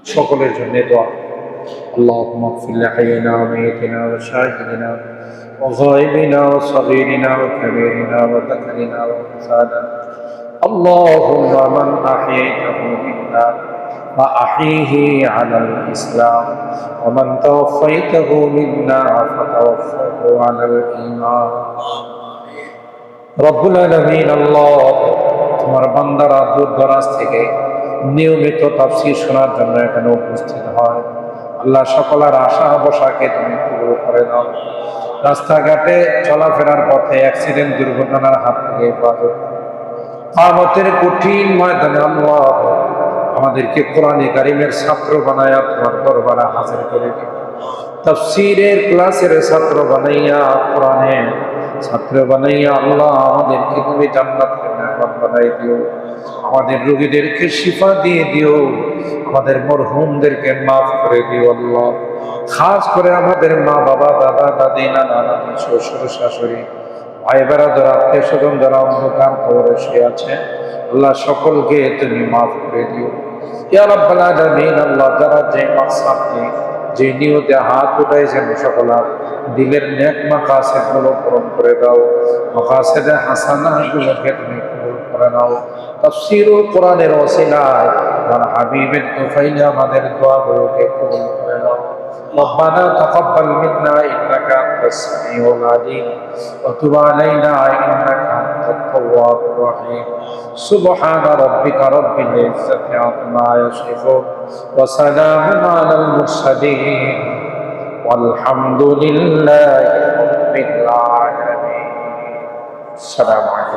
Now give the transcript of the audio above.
সকলের জন্য দোয়া। اللهم اغفر لحينا وميتنا وشاهدنا وغائبنا وصغيرنا وكبيرنا وذكرنا وانثانا. اللهم من احييته منا فاحيه على الاسلام ومن توفيته منا فتوفه على الايمان. রব্বুল আলামিন আল্লাহ, তোমার বান্দারা দূর দরাজ থেকে নিয়মিত তাফসীর শোনার জন্য এখানে উপস্থিত হয়। আল্লাহ, সকলের আশা আবশাকে তুমি কবুল করে দাও। রাস্তাঘাটে চলাফেরার পথে অ্যাক্সিডেন্ট দুর্ঘটনার হাত থেকে হেফাজত। কিয়ামতের কঠিন ময়দানে আল্লাহ আমাদেরকে কোরআনে কারীমের ছাত্র বানায়া তোমার দরবারে হাজির করে দিও। তাফসীরের ক্লাসের ছাত্র বানাইয়া, কোরআনের ছাত্র বানাইয়া আল্লাহ আমাদেরকে তুমি জান্নাতের মেহমান বানাই দিও। আমাদের রোগীদেরকে শিফা দিয়ে দিও, আমাদের মরহুমদেরকে মাফ করে দিও আল্লাহ। খাস করে আমাদের মা বাবা, দাদা দাদি, নানা নানি, শ্বশুর শাশুড়ি, ভাই বেড়াদের, আত্মীয় স্বজন যারা অন্ধকার কবরে শুয়ে আছে, আল্লাহ সকলকে তুমি মাফ করে দিও ইয়া রাব্বাল আলামিন। আল্লাহ, যারা যে মাকসাদ নিয়ে, যে নিয়তে হাত উঠাইছেন, সকলার দিলের নেক মাকাসিদ গুলো পূরণ করে দাও। মাকাসিদে হাসানা গুলোকে তুমি কবুল করে নাও। তাফসীরুল কোরআনের ওসিলায় আর হাবিবের তোফাইলে আমাদের দোয়াগুলোকে কবুল করে নাও। ربنا تقبل منا إنك أنت السميع العليم وتب علينا إنك أنت التواب الرحيم. سبحان ربك رب العزة عما يصفون وسلام على المرسلين والحمد لله رب العالمين. السلام عليكم.